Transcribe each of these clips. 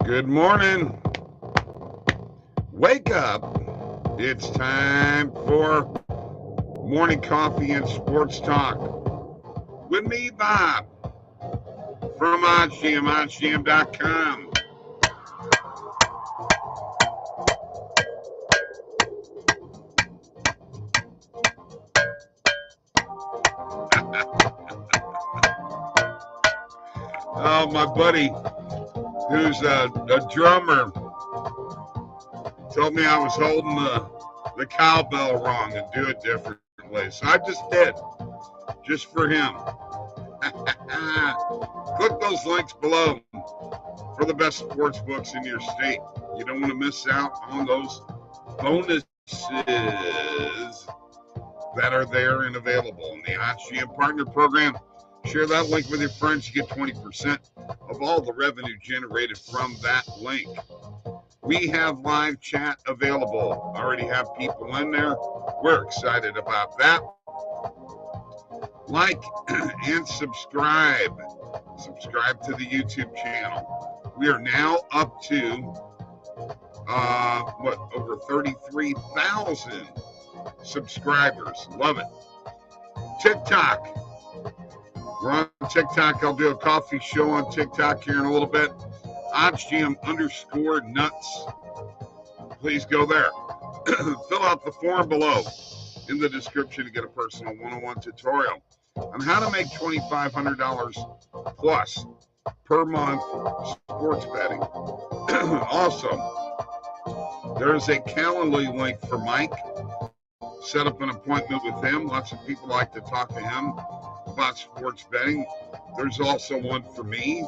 Good morning. Wake up. It's time for morning coffee and sports talk with me, Bob, from OddsJam, OddsJam.com. Oh, my buddy, who's a drummer, told me I was holding the cowbell wrong and do it differently. So I just did, just for him. Click those links below for the best sports books in your state. You don't want to miss out on those bonuses that are there and available in the OddsJam Partner Program. Share that link with your friends. You get 20% of all the revenue generated from that link. We have live chat available. Already have people in there. We're excited about that. Like and subscribe. Subscribe to the YouTube channel. We are now up to over 33,000 subscribers. Love it. TikTok. We're on TikTok. I'll do a coffee show on TikTok here in a little bit. OddsJam_nuts. Please go there. Fill out the form below in the description to get a personal one-on-one tutorial on how to make $2,500 plus per month sports betting. Also, there's a Calendly link for Mike. Set up an appointment with him. Lots of people like to talk to him about sports betting. There's also one for me.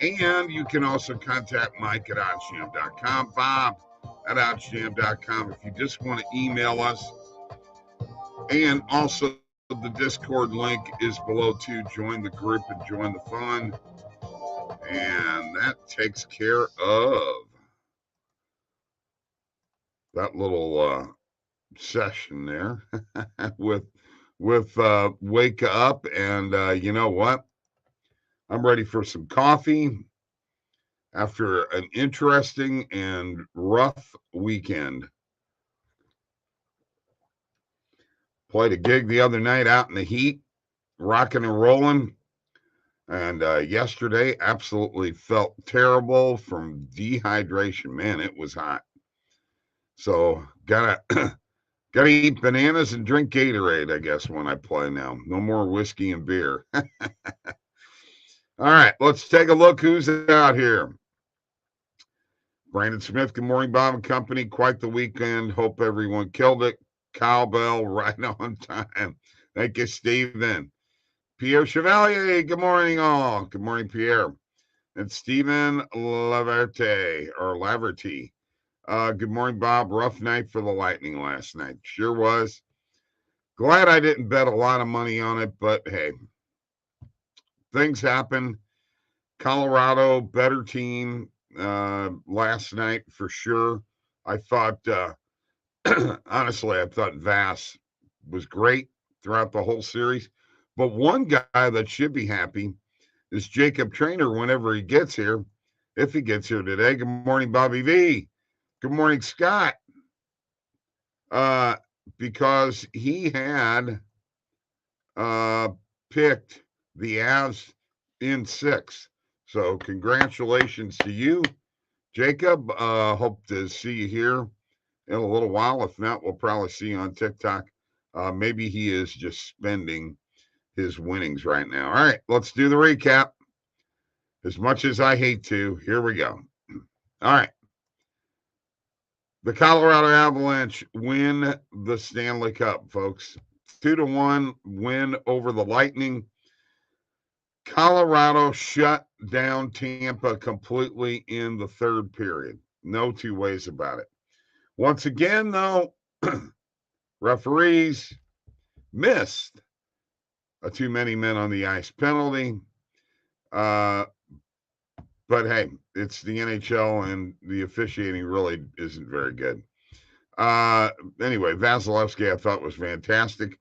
And you can also contact Mike at OddsJam.com, Bob at OddsJam.com if you just want to email us. And also the Discord link is below too. Join the group and join the fun. And that takes care of that little session there with Wake Up. And you know what? I'm ready for some coffee after an interesting and rough weekend. Played a gig the other night out in the heat, rocking and rolling. And yesterday, absolutely felt terrible from dehydration. Man, it was hot. So gotta eat bananas and drink Gatorade, I guess, when I play now. No more whiskey and beer. All right, let's take a look who's out here. Brandon Smith, good morning, Bob and company. Quite the weekend. Hope everyone killed it. Cowbell right on time. Thank you, Stephen. Pierre Chevalier, good morning, all. Good morning, Pierre. And Stephen Laverty. Good morning, Bob. Rough night for the Lightning last night. Sure was. Glad I didn't bet a lot of money on it, but hey. Things happen. Colorado, better team last night for sure. I thought, honestly, I thought Vass was great throughout the whole series. But one guy that should be happy is Jacob Trainer whenever he gets here, if he gets here today. Good morning, Bobby V. Good morning, Scott. Because he had picked the Avs in 6. So congratulations to you, Jacob. Hope to see you here in a little while. If not, we'll probably see you on TikTok. Maybe he is just spending his winnings right now. All right, let's do the recap. As much as I hate to, here we go. All right. The Colorado Avalanche win the Stanley Cup, folks. 2-1 win over the Lightning. Colorado shut down Tampa completely in the third period. No two ways about it. Once again, though, referees missed a too many men on the ice penalty. But hey, it's the NHL and the officiating really isn't very good. Anyway, Vasilevsky I thought was fantastic.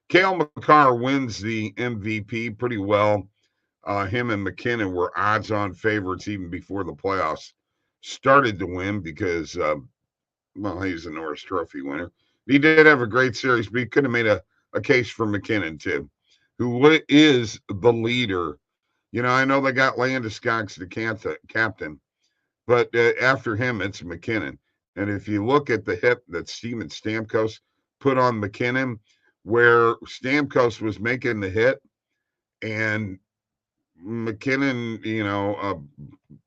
Cale Makar wins the MVP pretty well. Him and McKinnon were odds-on favorites even before the playoffs started to win because, well, he's a Norris Trophy winner. He did have a great series, but he could have made a case for McKinnon, too, who is the leader. I know they got Landeskog's the captain, but after him, it's McKinnon. And if you look at the hit that Steven Stamkos put on McKinnon, where Stamkos was making the hit, and McKinnon,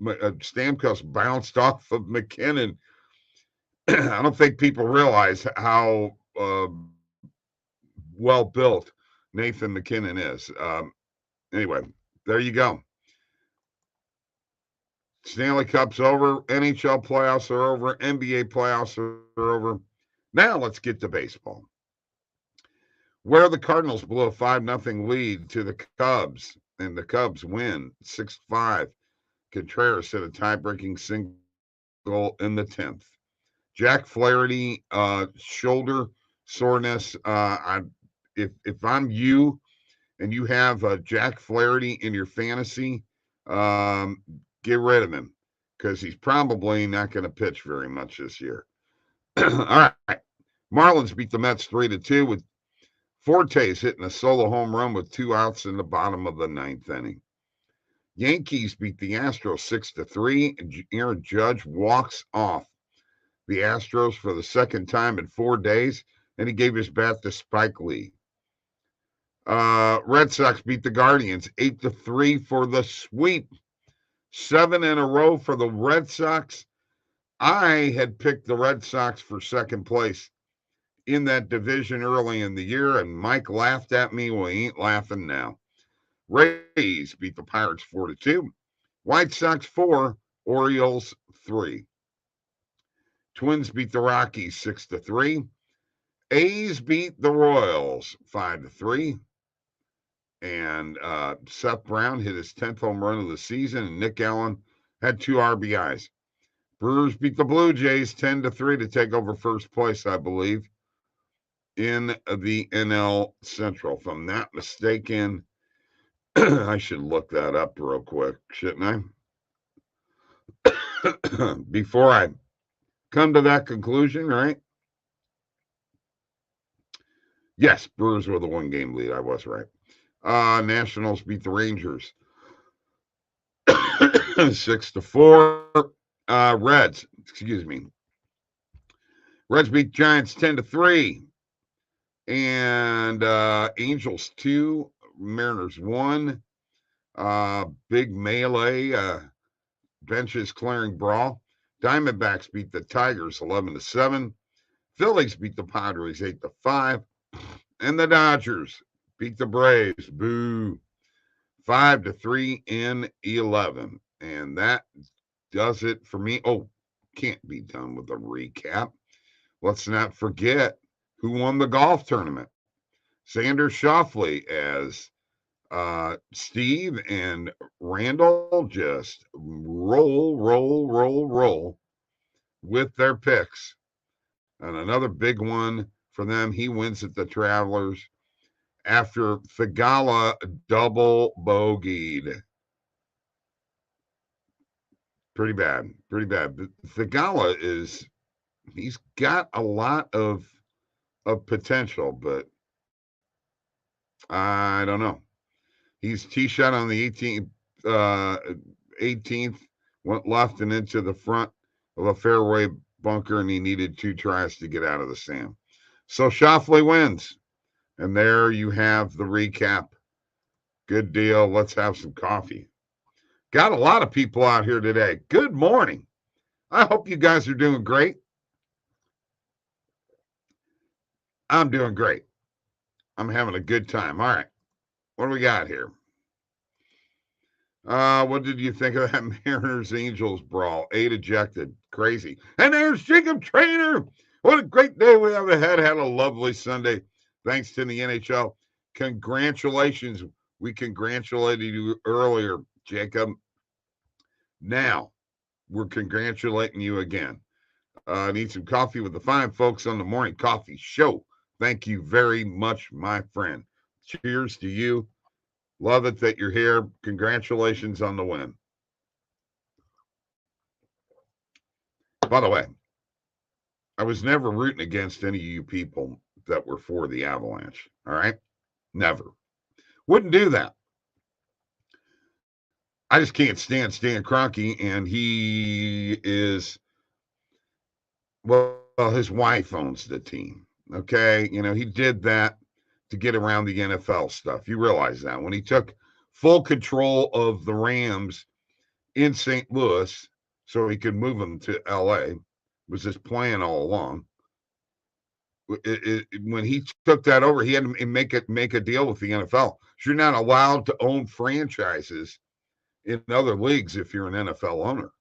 Stamkos bounced off of McKinnon. I don't think people realize how well built Nathan McKinnon is. Anyway, there you go. Stanley Cup's over. NHL playoffs are over. NBA playoffs are over. Now let's get to baseball, where the Cardinals blew a 5-0 lead to the Cubs, and the Cubs win 6-5. Contreras hit a tie-breaking single in the 10th. Jack Flaherty, shoulder soreness. If I'm you and you have Jack Flaherty in your fantasy, get rid of him because he's probably not going to pitch very much this year. All right. Marlins beat the Mets 3-2 with Fortes hitting a solo home run with 2 outs in the bottom of the 9th inning. Yankees beat the Astros 6-3, and Aaron Judge walks off the Astros for the second time in 4 days, and he gave his bat to Spike Lee. Red Sox beat the Guardians 8-3 for the sweep. 7 in a row for the Red Sox. I had picked the Red Sox for second place in that division early in the year, and Mike laughed at me. Well, he ain't laughing now. Rays beat the Pirates 4-2. White Sox 4, Orioles 3. Twins beat the Rockies 6-3. A's beat the Royals 5-3. And Seth Brown hit his 10th home run of the season, and Nick Allen had 2 RBIs. Brewers beat the Blue Jays 10-3 to take over first place, I believe, in the NL Central. If I'm not mistaken, I should look that up real quick, shouldn't I? Before I come to that conclusion, right? Yes, Brewers were the 1-game lead. I was right. Nationals beat the Rangers 6-4. Reds beat Giants 10-3. And Angels 2, Mariners 1. Big melee, benches clearing brawl. Diamondbacks beat the Tigers 11-7. Phillies beat the Padres 8-5. And the Dodgers beat the Braves, boo, 5-3 in 11. And that does it for me. Oh, can't be done with a recap. Let's not forget who won the golf tournament. Xander Schauffele, as Steve and Randall just roll with their picks. And another big one for them. He wins at the Travelers after Thigala double bogeyed. Pretty bad. Thigala he's got a lot of potential, but I don't know. He's tee shot on the 18th, went left and into the front of a fairway bunker, and he needed 2 tries to get out of the sand. So Schauffele wins. And there you have the recap. Good deal. Let's have some coffee. Got a lot of people out here today. Good morning. I hope you guys are doing great. I'm doing great. I'm having a good time. All right. What do we got here? What did you think of that Mariners Angels brawl? 8 ejected. Crazy. And there's Jacob Trainer. What a great day we have ahead. Had a lovely Sunday. Thanks to the NHL. Congratulations. We congratulated you earlier, Jacob. Now, we're congratulating you again. Need some coffee with the fine folks on the Morning Coffee Show. Thank you very much, my friend. Cheers to you. Love it that you're here. Congratulations on the win. By the way, I was never rooting against any of you people that were for the Avalanche. All right. Never. Wouldn't do that. I just can't stand Stan Kroenke, and he is, well, his wife owns the team. Okay. He did that to get around the NFL stuff. You realize that when he took full control of the Rams in St. Louis so he could move them to LA, was his plan all along. When he took that over, he had to make a deal with the NFL. So you're not allowed to own franchises in other leagues if you're an NFL owner.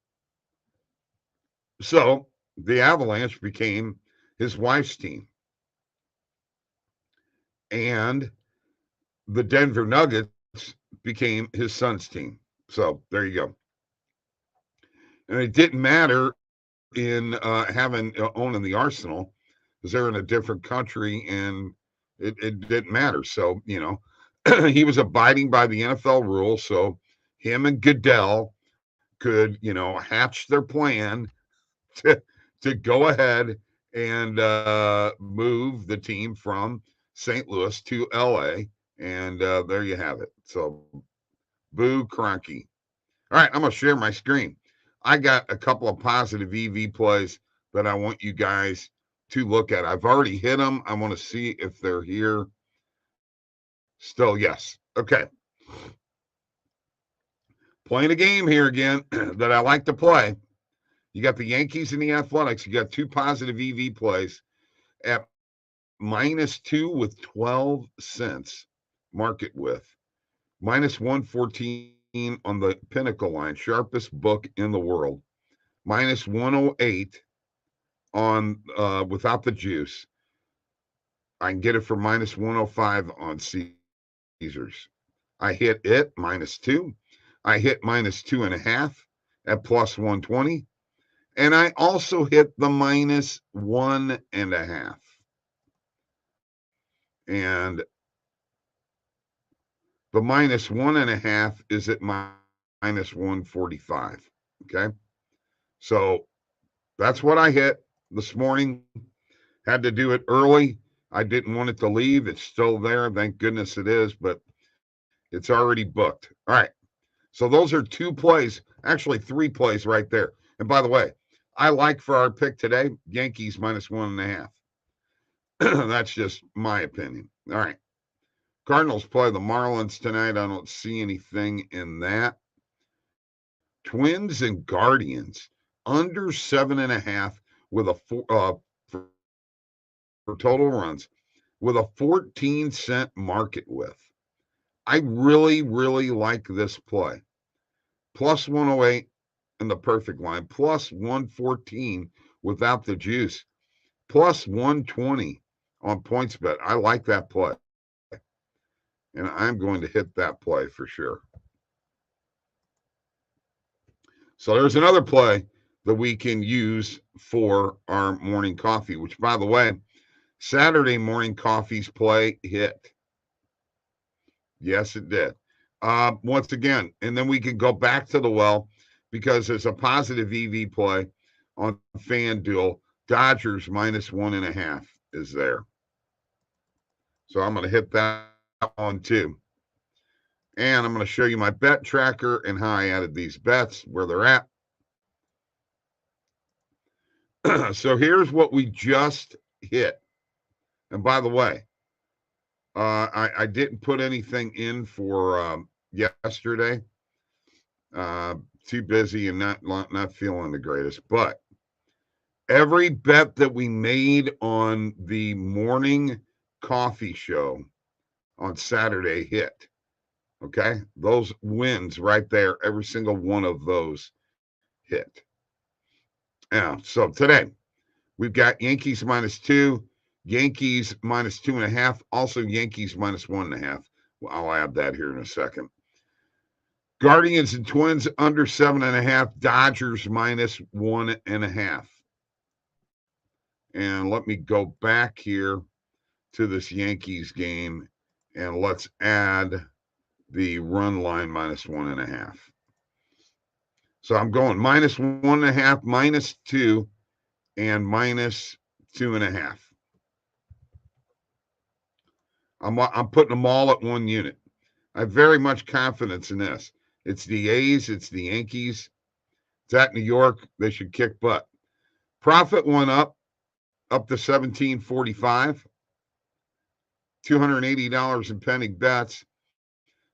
So the Avalanche became his wife's team. And the Denver Nuggets became his son's team. So there you go. And it didn't matter in owning the Arsenal because they're in a different country and it didn't matter. So, he was abiding by the NFL rules. So him and Goodell could, hatch their plan to go ahead and move the team from St. Louis to LA. And there you have it. So boo Kroenke. All right, I'm going to share my screen. I got a couple of positive EV plays that I want you guys to look at. I've already hit them. I want to see if they're here. Still, yes. Okay. Playing a game here again that I like to play. You got the Yankees and the Athletics. You got two positive EV plays at -2 with 12 cents market with. -114 on the Pinnacle line, sharpest book in the world. -108 on without the juice. I can get it for -105 on Caesars. I hit it -2. I hit -2.5 at +120. And I also hit the -1.5. And the -1.5 is at -145. Okay. So that's what I hit this morning. Had to do it early. I didn't want it to leave. It's still there. Thank goodness it is, but it's already booked. All right. So those are two plays, actually three plays right there. And by the way, I like for our pick today, Yankees -1.5. That's just my opinion. All right. Cardinals play the Marlins tonight. I don't see anything in that. Twins and Guardians under 7.5 with a for total runs with a 14-cent market with. I really, really like this play. +108 in the perfect line, +114 without the juice, +120 on points bet. I like that play. And I'm going to hit that play for sure. So there's another play that we can use for our morning coffee, which, by the way, Saturday morning coffee's play hit. Yes, it did. Once again, and then we can go back to the well because there's a positive EV play on FanDuel. Dodgers -1.5 is there. So I'm going to hit that one too. And I'm going to show you my bet tracker and how I added these bets, where they're at. So here's what we just hit. And by the way, I didn't put anything in for yesterday. Too busy and not feeling the greatest. But every bet that we made on the morning coffee show on Saturday hit. Okay, those wins right there, every single one of those hit. Yeah, so today we've got Yankees -2, Yankees -2.5, also Yankees -1.5. Well, I'll add that here in a second. Guardians and Twins under 7.5, Dodgers -1.5. And let me go back here to this Yankees game and let's add the run line -1.5. So I'm going -1.5, -2, and -2.5. I'm putting them all at one unit. I have very much confidence in this. It's the A's, it's the Yankees. It's at New York. They should kick butt. Profit went up to 17.45. $280 in pending bets.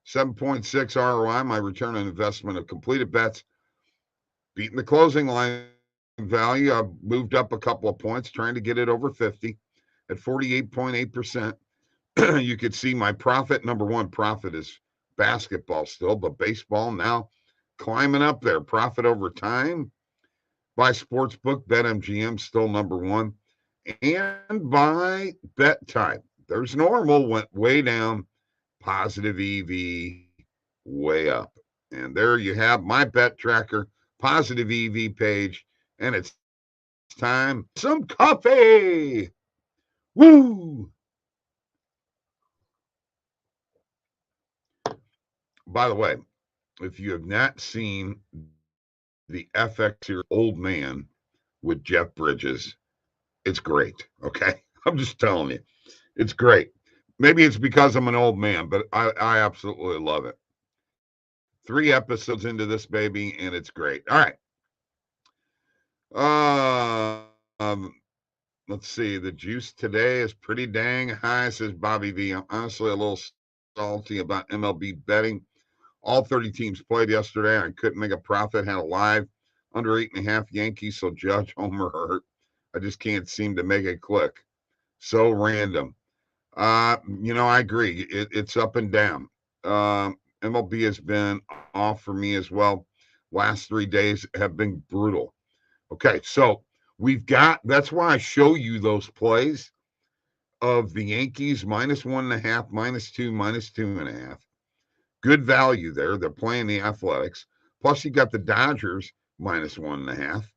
7.6 ROI, my return on investment of completed bets. Beating the closing line value. I've moved up a couple of points, trying to get it over 50 at 48.8%. You could see my profit. Number one profit is basketball still, but baseball now climbing up there. Profit over time by Sportsbook, BetMGM still number one. And by bet type. There's normal, went way down, positive EV way up. And there you have my bet tracker, positive EV page, and it's time some coffee. Woo! By the way, if you have not seen the FX here, Old Man with Jeff Bridges, it's great. Okay. I'm just telling you, it's great. Maybe it's because I'm an old man, but I absolutely love it. 3 episodes into this baby, and it's great. All right. Let's see. The juice today is pretty dang high, says Bobby V. I'm honestly a little salty about MLB betting. All 30 teams played yesterday. I couldn't make a profit. Had a live under 8.5 Yankees, so Judge Homer hurt. I just can't seem to make it click. So random. I agree. It's up and down. MLB has been off for me as well. Last 3 days have been brutal. Okay, so that's why I show you those plays of the Yankees -1.5, -2, -2.5. Good value there. They're playing the Athletics. Plus, you got the Dodgers -1.5.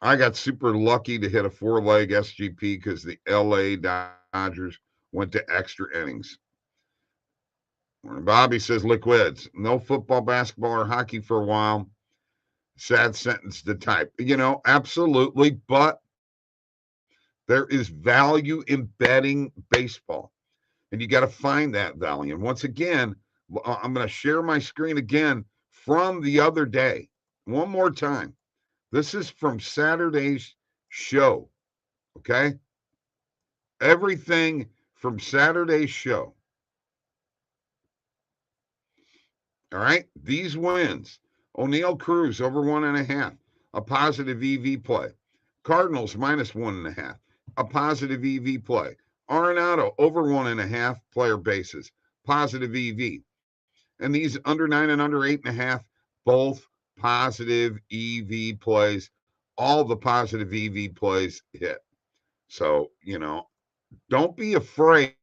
I got super lucky to hit a 4-leg SGP because the LA Dodgers went to extra innings. Bobby says liquids. No football, basketball, or hockey for a while. Sad sentence to type. Absolutely. But there is value in betting baseball. And you got to find that value. And once again, I'm going to share my screen again from the other day. One more time. This is from Saturday's show. Okay? Everything from Saturday's show. All right? These wins. O'Neill Cruz over 1.5. A positive EV play. Cardinals -1.5. A positive EV play. Arenado over 1.5 player bases. Positive EV. And these under 9 and under 8.5, both positive EV plays. All the positive EV plays hit. So, don't be afraid.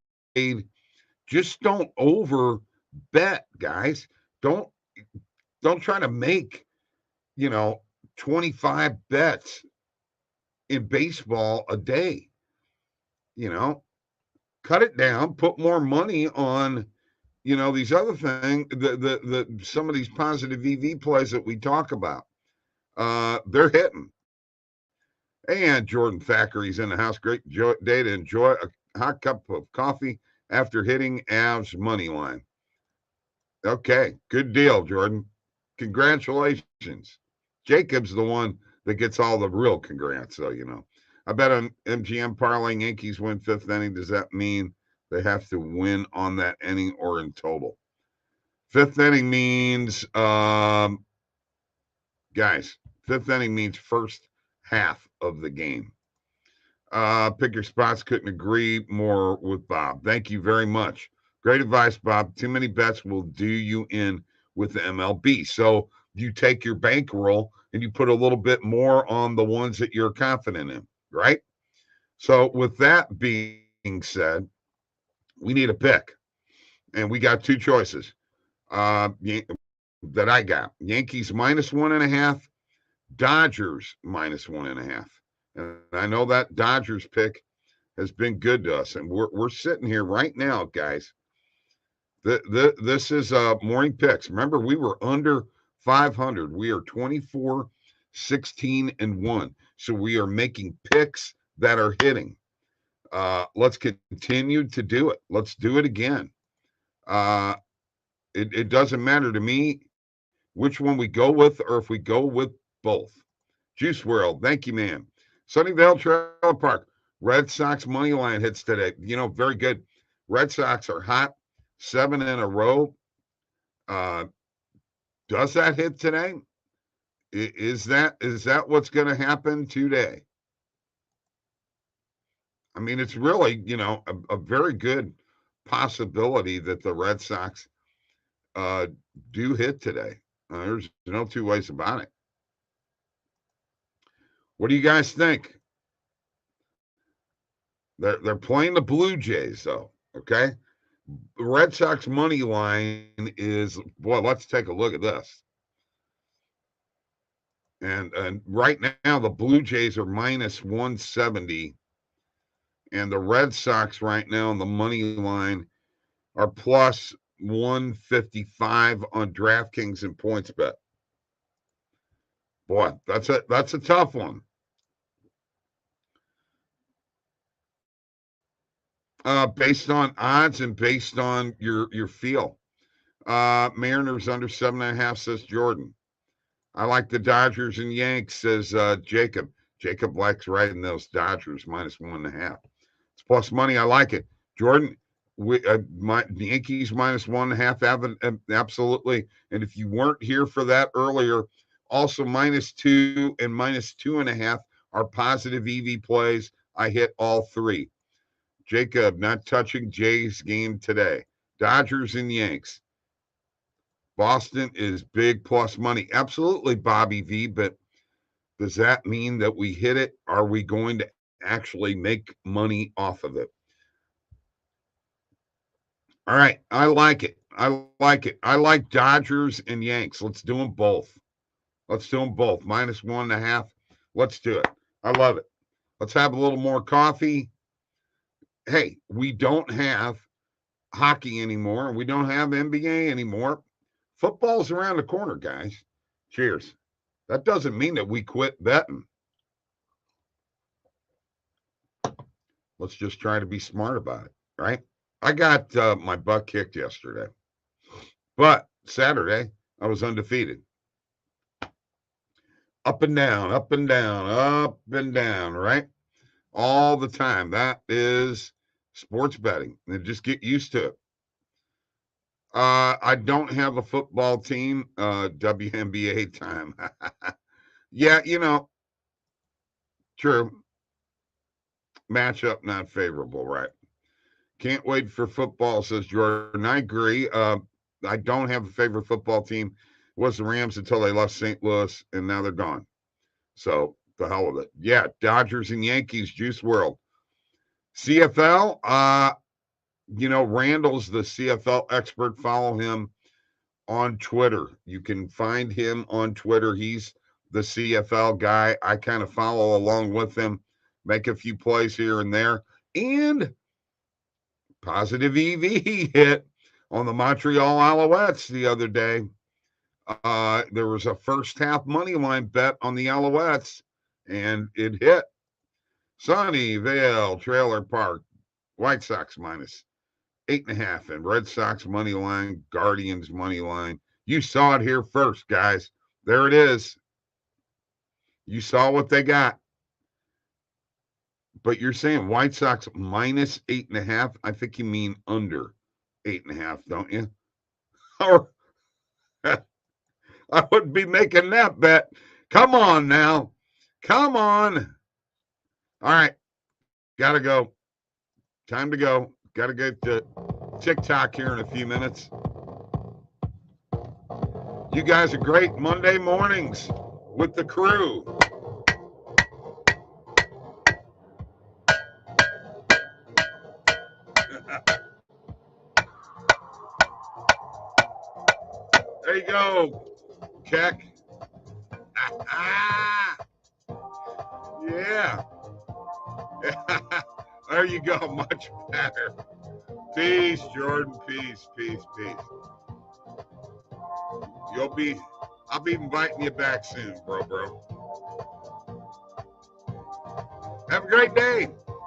Just don't over bet, guys. Don't try to make, 25 bets in baseball a day. Cut it down, put more money on, these other things, some of these positive EV plays that we talk about. They're hitting. And Jordan Thackeray's in the house. Great day to enjoy a hot cup of coffee after hitting Avs money line. Okay, good deal, Jordan. Congratulations. Jacob's the one that gets all the real congrats, so I bet on MGM parlaying Yankees win 5th inning. Does that mean they have to win on that inning or in total? 5th inning means, guys, 5th inning means first half of the game. Pick your spots. Couldn't agree more with Bob. Thank you very much. Great advice, Bob. Too many bets will do you in with the MLB. So you take your bankroll and you put a little bit more on the ones that you're confident in, right? So with that being said, we need a pick. And we got 2 choices that I got. Yankees -1.5, Dodgers -1.5. And I know that Dodgers pick has been good to us. And we're sitting here right now, guys, This is morning picks. Remember, we were under 500. We are 24, 16, and 1. So we are making picks that are hitting. Let's continue to do it. Let's do it again. It doesn't matter to me which one we go with or if we go with both. Juice World, thank you, man. Sunnyvale Trailer Park, Red Sox money line hits today. Very good. Red Sox are hot, 7 in a row. Does that hit today? Is that what's going to happen today? I mean, it's really, a very good possibility that the Red Sox do hit today. There's no two ways about it. What do you guys think? They're playing the Blue Jays, though. Okay, the Red Sox money line is, boy. Let's take a look at this. And right now the Blue Jays are minus 170, and the Red Sox right now on the money line are plus 155 on DraftKings and PointsBet. Boy, that's a tough one. Based on odds and based on your feel. Mariners under 7.5, says Jordan. I like the Dodgers and Yanks, says Jacob. Jacob likes riding those Dodgers minus 1.5. It's plus money. I like it. Jordan, my Yankees minus 1.5, absolutely. And if you weren't here for that earlier, also minus 2 and minus 2.5 are positive EV plays. I hit all three. Jacob, not touching Jays game today. Dodgers and Yanks. Boston is big plus money. Absolutely, Bobby V, but does that mean that we hit it? Are we going to actually make money off of it? All right. I like it. I like it. I like Dodgers and Yanks. Let's do them both. Let's do them both. Minus 1.5. Let's do it. I love it. Let's have a little more coffee. Hey, we don't have hockey anymore. We don't have NBA anymore. Football's around the corner, guys. Cheers. That doesn't mean that we quit betting. Let's just try to be smart about it, right? I got my butt kicked yesterday, but Saturday I was undefeated. Up and down, up and down, up and down, right? All the time. That is sports betting. And just get used to it. I don't have a football team. WNBA time. Yeah, true. Matchup not favorable, right? Can't wait for football, says Jordan. I agree. I don't have a favorite football team. It was the Rams until they left St. Louis, and now they're gone. So the hell with it. Yeah, Dodgers and Yankees, Juice World. CFL, Randall's the CFL expert. Follow him on Twitter. You can find him on Twitter. He's the CFL guy. I kind of follow along with him, make a few plays here and there. And positive EV hit on the Montreal Alouettes the other day. There was a first half money line bet on the Alouettes, and it hit. Sunnyvale Trailer Park, White Sox minus 8.5, and Red Sox money line, Guardians money line. You saw it here first, guys. There it is. You saw what they got. But you're saying White Sox minus 8.5. I think you mean under 8.5, don't you? Or I wouldn't be making that bet. Come on now. Come on. All right. Gotta go. Time to go. Gotta get to TikTok here in a few minutes. You guys are great Monday mornings with the crew. There you go. Check. Yeah. There you go. Much better. Peace, Jordan. Peace, peace, peace. I'll be inviting you back soon, bro. Have a great day.